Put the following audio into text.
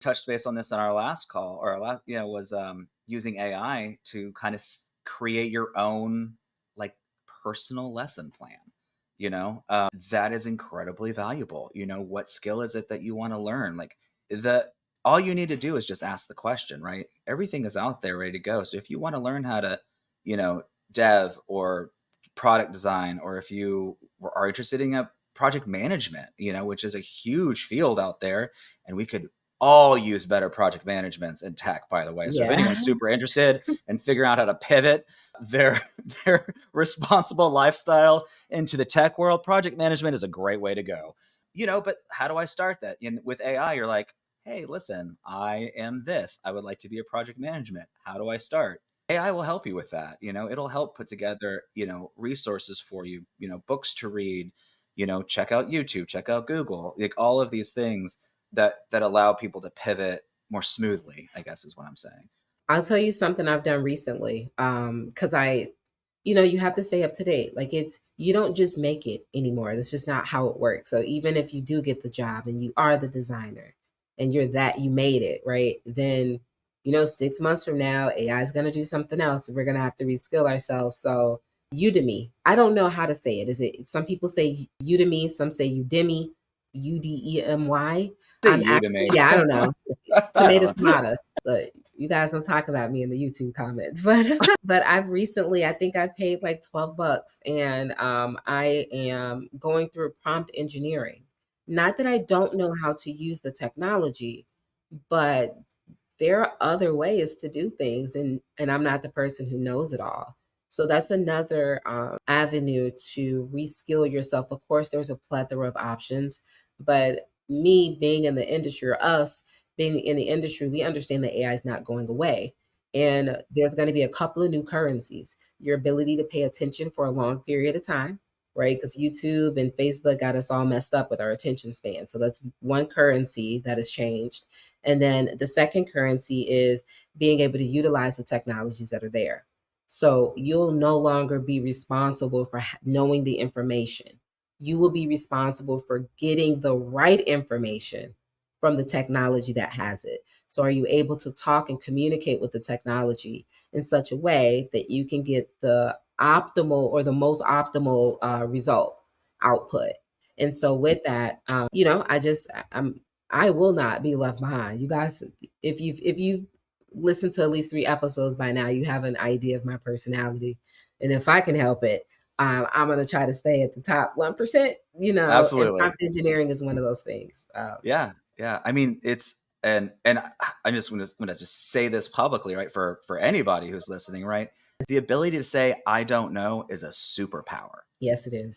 touched base on this on our last call, or our last, was using AI to kind of create your own like personal lesson plan. That is incredibly valuable. What skill is it that you want to learn? Like the all you need to do is just ask the question, right? Everything is out there ready to go. So if you want to learn how to, you know, dev or product design, or if you are interested in a project management, which is a huge field out there, and we could all use better project managements in tech, by the way. So if Yeah. anyone's super interested in figuring out how to pivot their their responsible lifestyle into the tech world, project management is a great way to go. But how do I start that? With AI, you're like, hey, listen, I am this. I would like to be a project management. How do I start? AI will help you with that. It'll help put together, resources for you, books to read, check out YouTube, check out Google, like all of these things that allow people to pivot more smoothly, I guess is what I'm saying. I'll tell you something I've done recently. Because you have to stay up to date. Like you don't just make it anymore. That's just not how it works. So even if you do get the job and you are the designer and you made it, right? Then, 6 months from now, AI is going to do something else. And we're going to have to reskill ourselves. So Udemy, I don't know how to say it. Some people say Udemy, some say Udemy, Udemy. Say I'm you to actually, me. yeah, I don't know. I Tomato, don't know. tomato. But you guys don't talk about me in the YouTube comments. But I've recently, I think I paid like $12, and I am going through prompt engineering. Not that I don't know how to use the technology, but there are other ways to do things, and I'm not the person who knows it all. So that's another avenue to reskill yourself. Of course, there's a plethora of options, but me being in the industry, or us being in the industry, we understand that AI is not going away. And there's going to be a couple of new currencies. Your ability to pay attention for a long period of time, right? Because YouTube and Facebook got us all messed up with our attention span. So that's one currency that has changed. And then the second currency is being able to utilize the technologies that are there. So you'll no longer be responsible for knowing the information. You will be responsible for getting the right information from the technology that has it. So are you able to talk and communicate with the technology in such a way that you can get the optimal or the most optimal result output? And so with that, I will not be left behind. You guys, if you've listened to at least 3 episodes by now, you have an idea of my personality. And if I can help it, I'm gonna try to stay at the top 1%. And Absolutely. prompt engineering is one of those things. Yeah. Yeah. I mean, it's and I'm just gonna just say this publicly, right? For anybody who's listening, right? The ability to say I don't know is a superpower. Yes, it is.